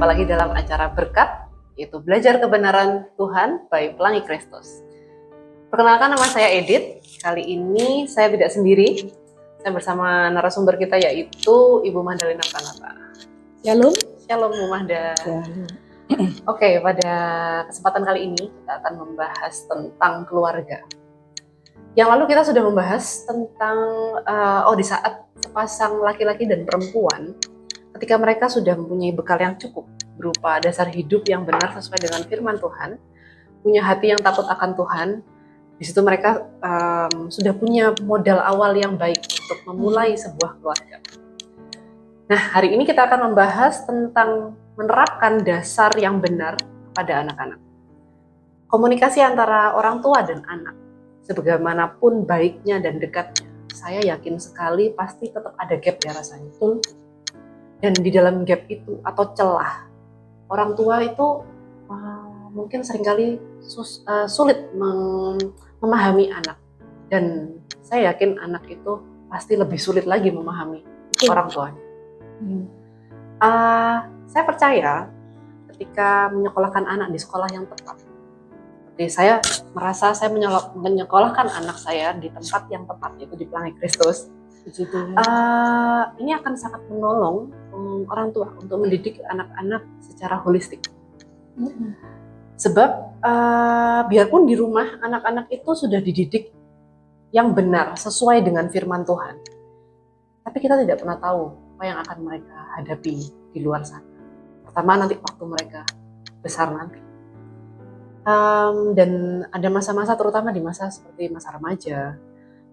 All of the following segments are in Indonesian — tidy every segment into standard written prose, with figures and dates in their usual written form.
Jumpa lagi dalam acara Berkat, yaitu Belajar Kebenaran Tuhan by Pelangi Kristus. Perkenalkan, nama saya Edith. Kali ini saya tidak sendiri. Saya bersama narasumber kita, yaitu Ibu Mahdalena Pranata. Shalom. Shalom, Bu Mahda. Oke, pada kesempatan kali ini kita akan membahas tentang keluarga. Yang lalu kita sudah membahas tentang di saat sepasang laki-laki dan perempuan, ketika mereka sudah mempunyai bekal yang cukup berupa dasar hidup yang benar sesuai dengan firman Tuhan, punya hati yang takut akan Tuhan, di situ mereka sudah punya modal awal yang baik untuk memulai sebuah keluarga. Nah, hari ini kita akan membahas tentang menerapkan dasar yang benar pada anak-anak. Komunikasi antara orang tua dan anak, sebagaimanapun baiknya dan dekatnya, saya yakin sekali pasti tetap ada gap ya rasanya. Betul. Dan di dalam gap itu atau celah, orang tua itu mungkin seringkali sulit memahami anak. Dan saya yakin anak itu pasti lebih sulit lagi memahami orang tuanya. Saya percaya ketika menyekolahkan anak di sekolah yang tepat, seperti saya merasa saya menyekolahkan anak saya di tempat yang tepat, yaitu di Pelangi Kristus. Ini akan sangat menolong orang tua untuk mendidik anak-anak secara holistik. Sebab biarpun di rumah anak-anak itu sudah dididik yang benar sesuai dengan firman Tuhan, tapi kita tidak pernah tahu apa yang akan mereka hadapi di luar sana. Pertama, nanti waktu mereka besar nanti. Dan ada masa-masa, terutama di masa seperti masa remaja,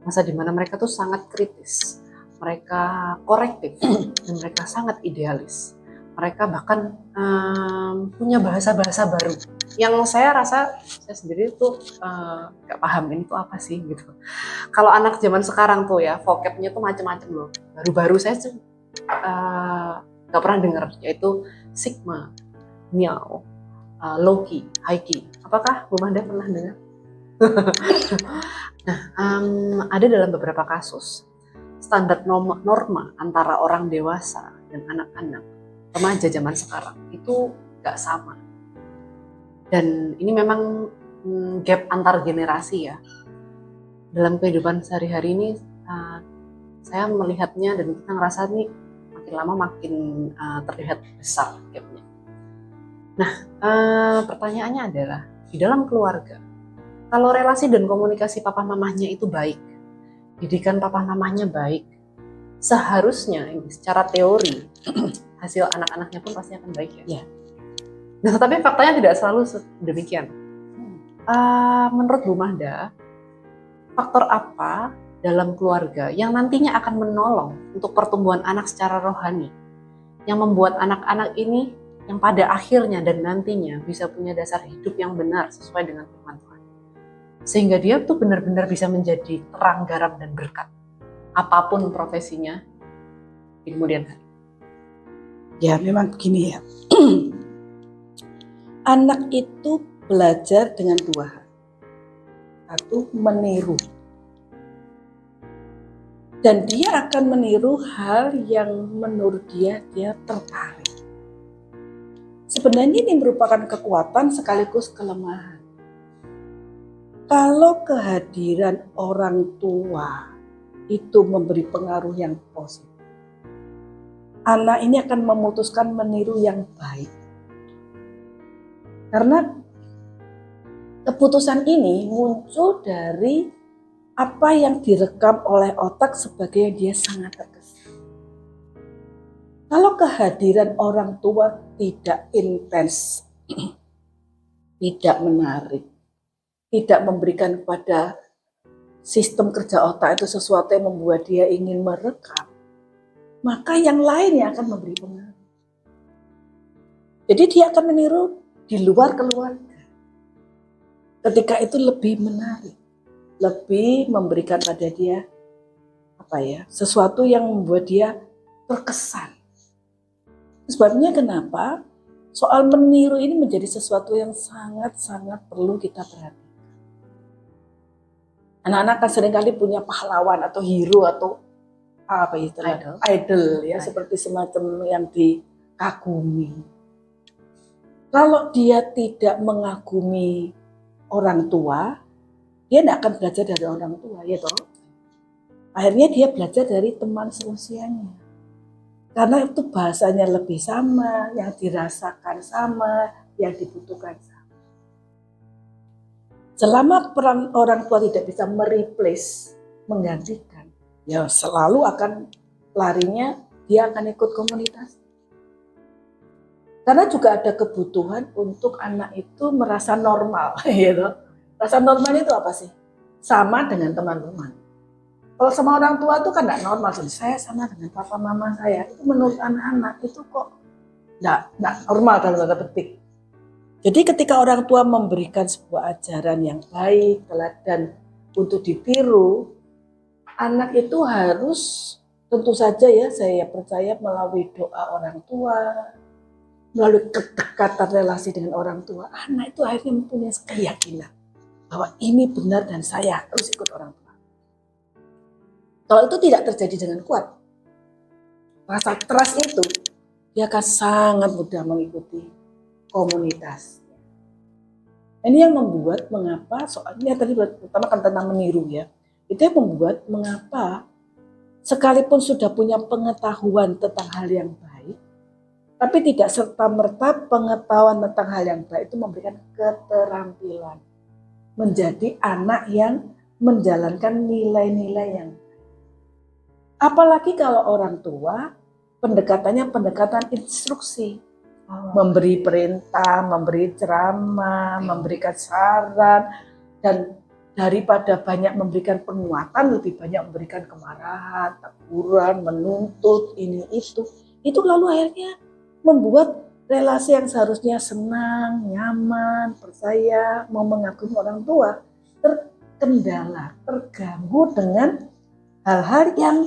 masa di mana mereka tuh sangat kritis, mereka korektif, dan mereka sangat idealis. Mereka bahkan punya bahasa-bahasa baru yang saya rasa saya sendiri tuh gak paham ini tuh apa sih gitu. Kalau anak zaman sekarang tuh ya, vocabnya tuh macam-macam loh. Baru-baru saya tuh gak pernah dengar, yaitu Sigma, Miao, Loki, Haiki. Apakah Bu Mahda pernah dengar? Nah, ada dalam beberapa kasus standar norma antara orang dewasa dan anak-anak remaja zaman sekarang itu gak sama. Dan ini memang gap antar generasi ya. Dalam kehidupan sehari-hari ini saya melihatnya dan kita ngerasa nih makin lama makin terlihat besar gapnya. Nah, pertanyaannya adalah di dalam keluarga, kalau relasi dan komunikasi papa mamahnya itu baik, didikan papa mamahnya baik, seharusnya secara teori hasil anak-anaknya pun pasti akan baik ya. Nah, tetapi faktanya tidak selalu demikian. Menurut Bu Mahda, faktor apa dalam keluarga yang nantinya akan menolong untuk pertumbuhan anak secara rohani, yang membuat anak-anak ini yang pada akhirnya dan nantinya bisa punya dasar hidup yang benar sesuai dengan firman Tuhan, sehingga dia tuh benar-benar bisa menjadi terang, garam, dan berkat apapun profesinya di kemudian hari. Ya, memang begini ya. Anak itu belajar dengan dua hal. Satu, meniru. Dan dia akan meniru hal yang menurut dia tertarik. Sebenarnya ini merupakan kekuatan sekaligus kelemahan. Kalau kehadiran orang tua itu memberi pengaruh yang positif, anak ini akan memutuskan meniru yang baik. Karena keputusan ini muncul dari apa yang direkam oleh otak sebagai yang dia sangat terkesan. Kalau kehadiran orang tua tidak intens, tidak menarik, tidak memberikan kepada sistem kerja otak itu sesuatu yang membuat dia ingin merekam, maka yang lain yang akan memberi pengaruh. Jadi dia akan meniru di luar keluarga. Ketika itu lebih menarik, lebih memberikan pada dia sesuatu yang membuat dia terkesan. Sebabnya kenapa soal meniru ini menjadi sesuatu yang sangat-sangat perlu kita perhatikan. Anak-anak kan seringkali punya pahlawan atau hero atau idol ya, seperti semacam yang dikagumi. Kalau dia tidak mengagumi orang tua, dia tidak akan belajar dari orang tua, ya toh. Akhirnya dia belajar dari teman seusianya. Karena itu bahasanya lebih sama, yang dirasakan sama, yang dibutuhkan sama. Selama peran orang tua tidak bisa mereplace, menggantikan, ya selalu akan larinya dia akan ikut komunitas. Karena juga ada kebutuhan untuk anak itu merasa normal, gitu. Rasa normal itu apa sih? Sama dengan teman-teman. Kalau sama orang tua itu kan nggak normal. Saya sama dengan papa mama saya. Itu menurut anak-anak itu kok nggak normal dalam tanda petik. Jadi ketika orang tua memberikan sebuah ajaran yang baik, teladan untuk ditiru, anak itu harus tentu saja ya saya percaya melalui doa orang tua, melalui kedekatan relasi dengan orang tua, anak itu akhirnya mempunyai keyakinan bahwa ini benar dan saya harus ikut orang tua. Kalau itu tidak terjadi dengan kuat, rasa trust itu, dia akan sangat mudah mengikuti komunitas. Ini yang membuat mengapa soalnya tadi pertama kan tentang meniru ya. Itu yang membuat mengapa sekalipun sudah punya pengetahuan tentang hal yang baik, tapi tidak serta-merta pengetahuan tentang hal yang baik itu memberikan keterampilan menjadi anak yang menjalankan nilai-nilai yang baik. Apalagi kalau orang tua pendekatannya pendekatan instruksi, memberi perintah, memberi ceramah, memberikan saran, dan daripada banyak memberikan penguatan, lebih banyak memberikan kemarahan, teguran, menuntut, ini itu lalu akhirnya membuat relasi yang seharusnya senang, nyaman, percaya, mau mengagumi orang tua terkendala, terganggu dengan hal-hal yang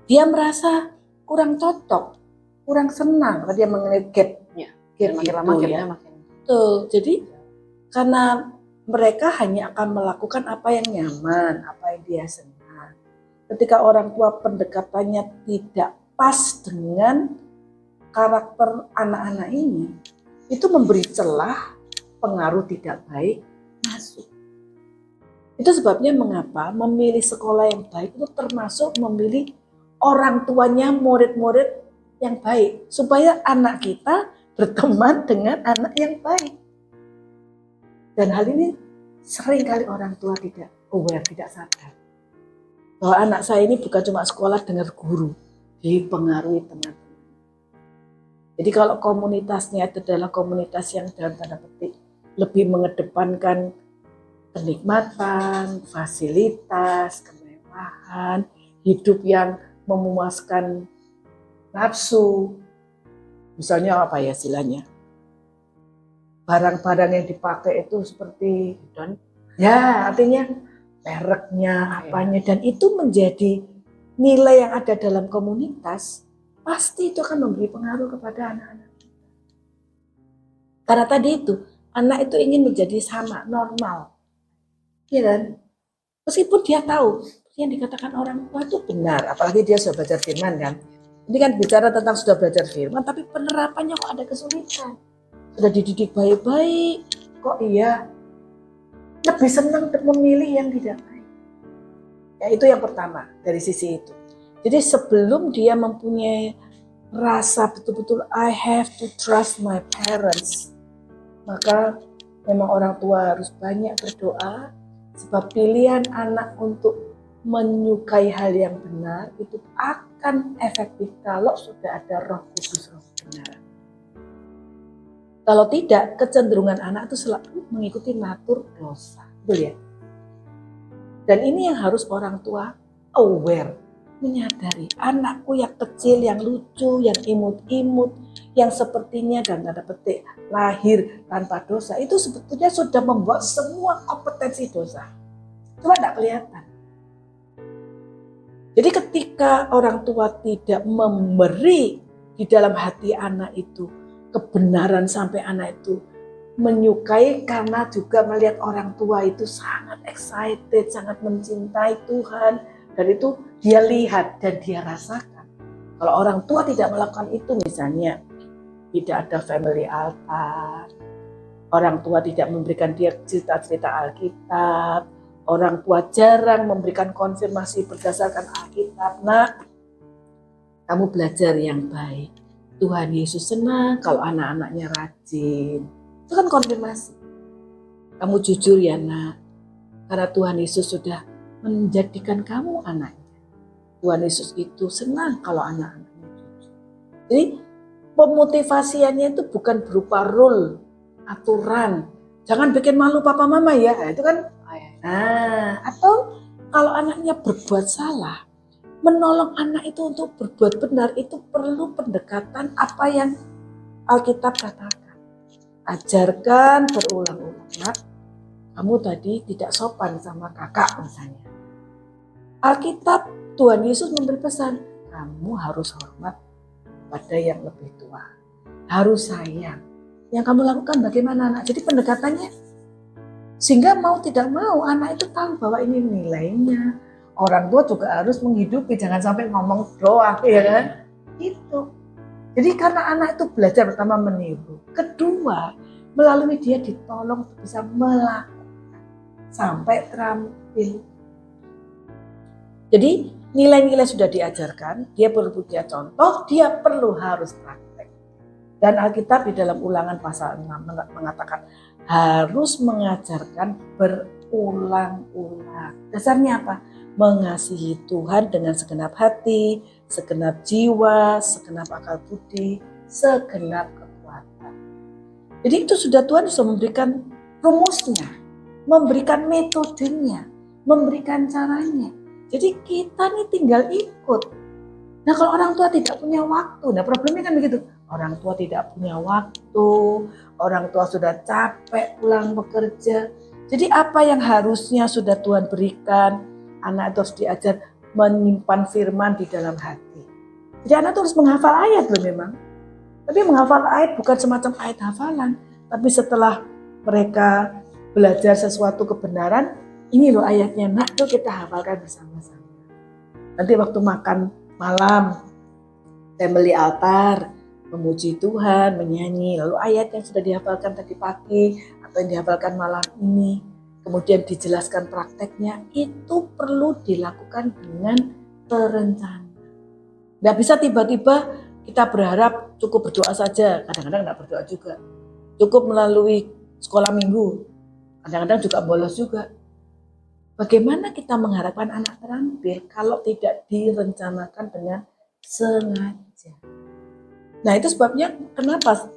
dia merasa kurang cocok, kurang senang. Dia mengenai gap makin lama ya. makin. Betul. Jadi karena mereka hanya akan melakukan apa yang nyaman, apa yang dia senang. Ketika orang tua pendekatannya tidak pas dengan karakter anak-anak ini, itu memberi celah pengaruh tidak baik masuk. Itu sebabnya mengapa memilih sekolah yang baik itu termasuk memilih orang tuanya, murid-murid yang baik. Supaya anak kita berteman dengan anak yang baik. Dan hal ini seringkali orang tua tidak aware, tidak sadar. Bahwa anak saya ini bukan cuma sekolah dengar guru, dipengaruhi teman-teman. Jadi kalau komunitasnya itu adalah komunitas yang dalam tanda petik lebih mengedepankan kenikmatan, fasilitas, kemewahan, hidup yang memuaskan nafsu. Misalnya apa ya istilahnya? Barang-barang yang dipakai itu seperti dan ya artinya mereknya, apanya, dan itu menjadi nilai yang ada dalam komunitas, pasti itu akan memberi pengaruh kepada anak-anak. Karena tadi itu, anak itu ingin menjadi sama, normal. Ya kan? Meskipun dia tahu yang dikatakan orang tua itu benar, apalagi dia sudah belajar firman kan. Ini kan bicara tentang sudah belajar firman, tapi penerapannya kok ada kesulitan. Sudah dididik baik-baik, kok iya lebih senang memilih yang tidak baik. Ya itu yang pertama dari sisi itu. Jadi sebelum dia mempunyai rasa betul-betul I have to trust my parents, maka memang orang tua harus banyak berdoa. Sebab pilihan anak untuk menyukai hal yang benar itu akan efektif kalau sudah ada Roh Kudus, Roh kebenaran. Kalau tidak, kecenderungan anak itu selalu mengikuti natur dosa. Betul ya? Dan ini yang harus orang tua aware, menyadari anakku yang kecil, yang lucu, yang imut-imut, yang sepertinya dan tanda petik lahir tanpa dosa, itu sebetulnya sudah membawa semua kompetensi dosa. Cuma tidak kelihatan. Jadi ketika orang tua tidak memberi di dalam hati anak itu kebenaran sampai anak itu menyukai, karena juga melihat orang tua itu sangat excited, sangat mencintai Tuhan, dan itu dia lihat dan dia rasakan. Kalau orang tua tidak melakukan itu misalnya, tidak ada family altar, orang tua tidak memberikan dia cerita-cerita Alkitab, orang tua jarang memberikan konfirmasi berdasarkan Alkitab. Nah, kamu belajar yang baik. Tuhan Yesus senang kalau anak-anaknya rajin. Itu kan konfirmasi. Kamu jujur ya nak, karena Tuhan Yesus sudah menjadikan kamu anaknya. Tuhan Yesus itu senang kalau anak-anaknya jujur. Jadi pemotivasiannya itu bukan berupa rule, aturan. Jangan bikin malu papa mama ya, itu kan. Nah, atau kalau anaknya berbuat salah, menolong anak itu untuk berbuat benar itu perlu pendekatan apa yang Alkitab katakan. Ajarkan berulang-ulang. Nak, kamu tadi tidak sopan sama kakak misalnya. Alkitab, Tuhan Yesus memberi pesan, kamu harus hormat pada yang lebih tua. Harus sayang. Yang kamu lakukan bagaimana anak? Jadi pendekatannya, sehingga mau tidak mau anak itu tahu bahwa ini nilainya. Orang tua juga harus menghidupi, jangan sampai ngomong doang, ya kan? Itu. Jadi karena anak itu belajar pertama meniru. Kedua, melalui dia ditolong untuk bisa melakukan sampai terampil. Jadi nilai-nilai sudah diajarkan, dia perlu punya contoh, dia perlu harus praktek. Dan Alkitab di dalam Ulangan pasal 6 mengatakan harus mengajarkan berulang-ulang. Dasarnya apa? Mengasihi Tuhan dengan segenap hati, segenap jiwa, segenap akal budi, segenap kekuatan. Jadi itu sudah Tuhan sudah memberikan rumusnya, memberikan metodenya, memberikan caranya. Jadi kita nih tinggal ikut. Nah kalau orang tua tidak punya waktu, nah problemnya kan begitu. Orang tua tidak punya waktu, orang tua sudah capek pulang bekerja. Jadi apa yang harusnya sudah Tuhan berikan, anak itu harus diajar menyimpan firman di dalam hati. Jadi anak itu harus menghafal ayat loh memang. Tapi menghafal ayat bukan semacam ayat hafalan. Tapi setelah mereka belajar sesuatu kebenaran, ini loh ayatnya, nak tuh kita hafalkan bersama-sama. Nanti waktu makan malam, family altar, memuji Tuhan, menyanyi. Lalu ayat yang sudah dihafalkan tadi pagi atau yang dihafalkan malam ini, kemudian dijelaskan prakteknya, itu perlu dilakukan dengan terencana. Nggak bisa tiba-tiba kita berharap cukup berdoa saja, kadang-kadang nggak berdoa juga. Cukup melalui sekolah minggu, kadang-kadang juga bolos juga. Bagaimana kita mengharapkan anak terampil kalau tidak direncanakan dengan sengaja? Nah itu sebabnya kenapa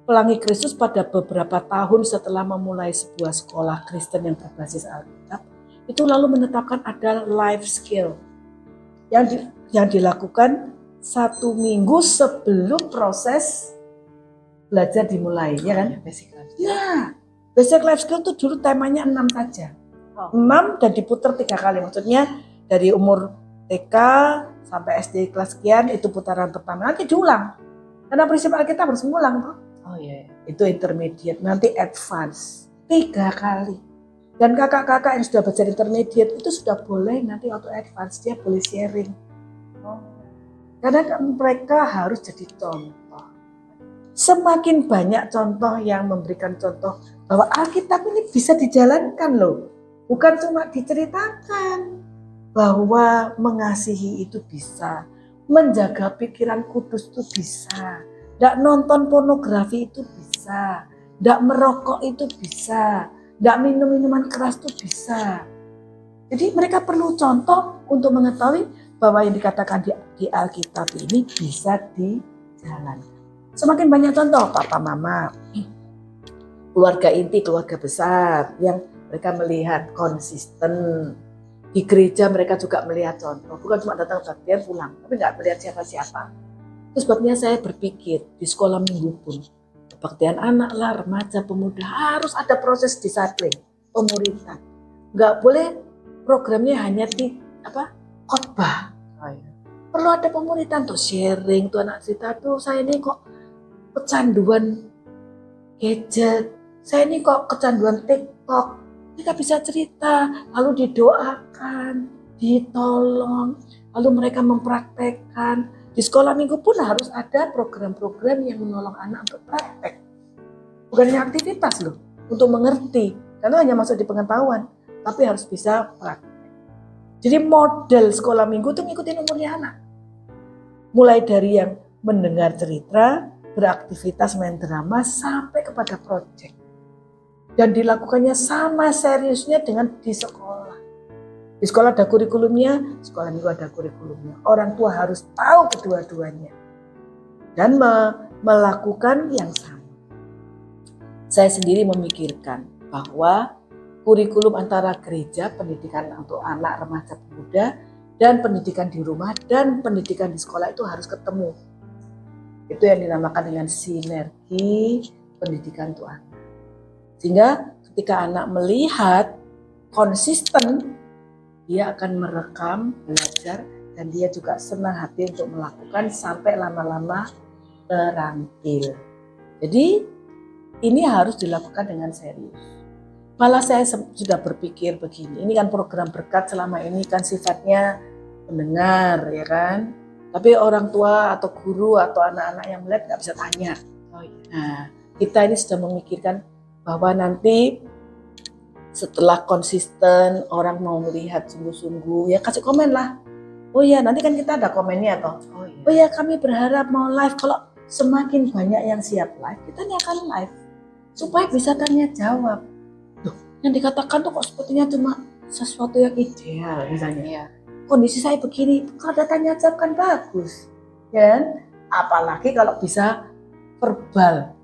Pelangi Kristus pada beberapa tahun setelah memulai sebuah sekolah Kristen yang berbasis Alkitab, itu lalu menetapkan ada life skill yang dilakukan 1 minggu sebelum proses belajar dimulai, ya kan? Nah, basic life skill itu dulu temanya 6 saja. 6 dan diputar 3 kali, maksudnya dari umur TK sampai SD kelas sekian itu putaran pertama, nanti diulang karena prinsip Alkitab harus mengulang tuh. Oh iya, itu intermediate, nanti advance 3 kali. Dan kakak-kakak yang sudah belajar intermediate itu sudah boleh nanti waktu advance dia boleh sharing. Karena mereka harus jadi contoh. Semakin banyak contoh yang memberikan contoh bahwa Alkitab ini bisa dijalankan loh. Bukan cuma diceritakan bahwa mengasihi itu bisa, menjaga pikiran kudus itu bisa, tidak nonton pornografi itu bisa, tidak merokok itu bisa, tidak minum minuman keras itu bisa. Jadi mereka perlu contoh untuk mengetahui bahwa yang dikatakan di Alkitab ini bisa dijalankan. Semakin banyak contoh, papa mama, keluarga inti, keluarga besar yang mereka melihat konsisten. Di gereja mereka juga melihat contoh. Bukan cuma datang bagian pulang, tapi nggak melihat siapa-siapa. Itu sebabnya saya berpikir di sekolah minggu pun, kebaktian anak lah, remaja, pemuda, harus ada proses disipling, pemuritan. Nggak boleh programnya hanya di khotbah. Perlu ada pemuritan tuh, sharing tuh anak cerita tuh, saya ini kok kecanduan gadget, saya ini kok kecanduan TikTok. Mereka bisa cerita, lalu didoakan, ditolong, lalu mereka mempraktekkan. Di sekolah minggu pun harus ada program-program yang menolong anak untuk praktek. Bukannya aktivitas loh, untuk mengerti. Karena hanya masuk di pengetahuan, tapi harus bisa praktek. Jadi model sekolah minggu itu ngikutin umurnya anak. Mulai dari yang mendengar cerita, beraktivitas main drama, sampai kepada proyek. Dan dilakukannya sama seriusnya dengan di sekolah. Di sekolah ada kurikulumnya, sekolah minggu ada kurikulumnya. Orang tua harus tahu kedua-duanya. Dan melakukan yang sama. Saya sendiri memikirkan bahwa kurikulum antara gereja, pendidikan untuk anak, remaja, pemuda, dan pendidikan di rumah dan pendidikan di sekolah itu harus ketemu. Itu yang dinamakan dengan sinergi pendidikan untuk anak. Sehingga ketika anak melihat konsisten, dia akan merekam, belajar, dan dia juga senang hati untuk melakukan sampai lama-lama terampil. Jadi ini harus dilakukan dengan serius. Malah saya sudah berpikir begini, ini kan program berkat selama ini kan sifatnya mendengar, ya kan? Tapi orang tua atau guru atau anak-anak yang melihat nggak bisa tanya. Nah, kita ini sudah memikirkan bahwa nanti setelah konsisten orang mau melihat sungguh-sungguh, ya kasih komen lah. Oh ya, nanti kan kita ada komennya toh. Oh ya, kami berharap mau live. Kalau semakin banyak yang siap live, kita ini akan live. Supaya bisa tanya jawab. Loh, yang dikatakan tuh kok sepertinya cuma sesuatu yang ideal misalnya. Iya. Kondisi saya begini, kalau ada tanya jawab kan bagus. Ya, apalagi kalau bisa verbal.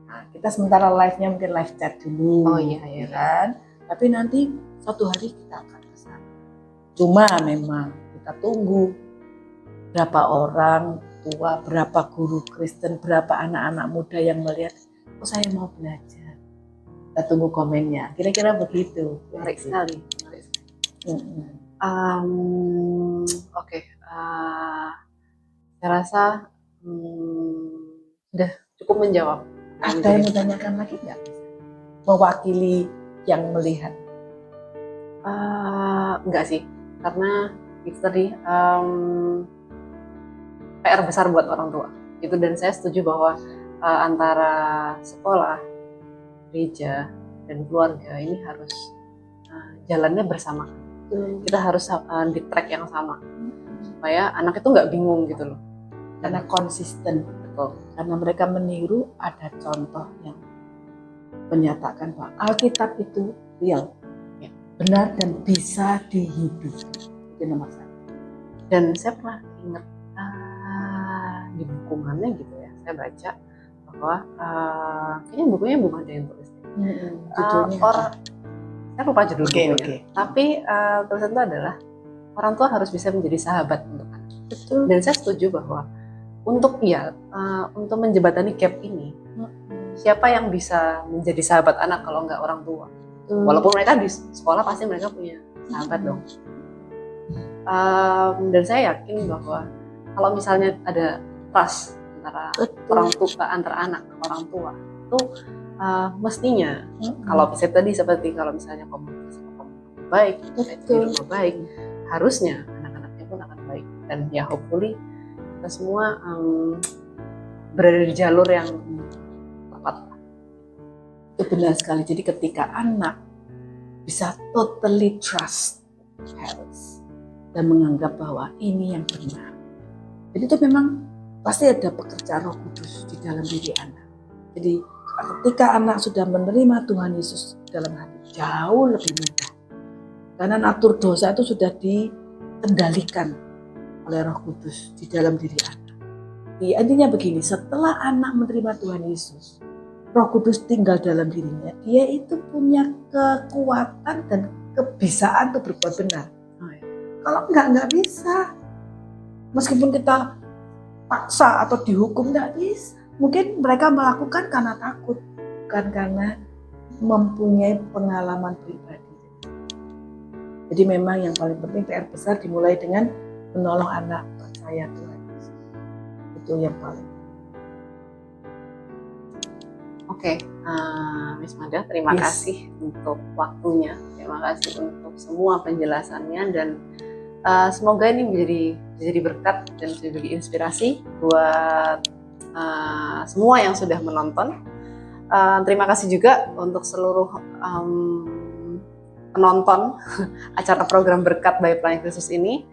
Nah, kita sementara live-nya mungkin live chat dulu. Oh iya, iya. Kan? Tapi nanti suatu hari kita akan kesana. Cuma memang kita tunggu berapa orang tua, berapa guru Kristen, berapa anak-anak muda yang melihat, oh saya mau belajar. Kita tunggu komennya. Kira-kira begitu. Menarik sekali. Oke. Saya rasa sudah cukup menjawab. Ada yang mau tanyakan lagi nggak? Mewakili yang melihat. Enggak sih, karena itu tadi PR besar buat orang tua. Itu, dan saya setuju bahwa antara sekolah, gereja, dan keluarga ini harus jalannya bersama. Kita harus di track yang sama supaya anak itu nggak bingung gitu loh. Karena konsisten, betul. Karena mereka meniru, ada contoh yang menyatakan bahwa Alkitab itu real, benar dan bisa dihidupkan. Itu nomor satu. Dan saya pernah ingat di buku mana gitu ya, saya baca bahwa kayaknya bukunya belum ada yang tulis. Judulnya saya lupa judul bukunya. Okay. Tapi tulisan itu adalah orang tua harus bisa menjadi sahabat untuk anak. Betul. Dan saya setuju bahwa untuk menjembatani gap ini, siapa yang bisa menjadi sahabat anak kalau nggak orang tua? Walaupun mereka di sekolah pasti mereka punya sahabat dong. Dan saya yakin bahwa kalau misalnya ada trust antara orang tua, antara anak orang tua, itu mestinya kalau bisa tadi seperti kalau misalnya komunikasi baik, itu baik, harusnya anak-anaknya pun akan baik. Dan ya hopefully kita semua berada di jalur yang tepat. Itu benar sekali. Jadi ketika anak bisa totally trust parents dan menganggap bahwa ini yang benar, jadi itu memang pasti ada pekerjaan Roh Kudus di dalam diri anak. Jadi ketika anak sudah menerima Tuhan Yesus dalam hati, jauh lebih mudah. Karena natur dosa itu sudah dikendalikan oleh Roh Kudus di dalam diri anak. Intinya begini, setelah anak menerima Tuhan Yesus, Roh Kudus tinggal dalam dirinya, dia itu punya kekuatan dan kebisaan untuk berbuat benar. Kalau nggak bisa. Meskipun kita paksa atau dihukum, nggak bisa. Mungkin mereka melakukan karena takut, bukan karena mempunyai pengalaman pribadi. Jadi memang yang paling penting PR besar dimulai dengan menolong anak percaya Tuhan Yesus. Itu yang paling. Oke, Miss Mada, terima kasih untuk waktunya. Terima kasih untuk semua penjelasannya, dan Semoga ini menjadi berkat dan menjadi inspirasi buat semua yang sudah menonton. Terima kasih juga untuk seluruh penonton acara program Berkat by Planning Khusus ini.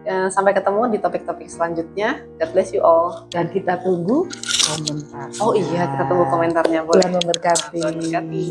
Sampai ketemu di topik-topik selanjutnya. God bless you all. Dan kita tunggu komentar. Oh iya, kita tunggu komentarnya. Boleh. Tuhan memberkati. Tuhan memberkati.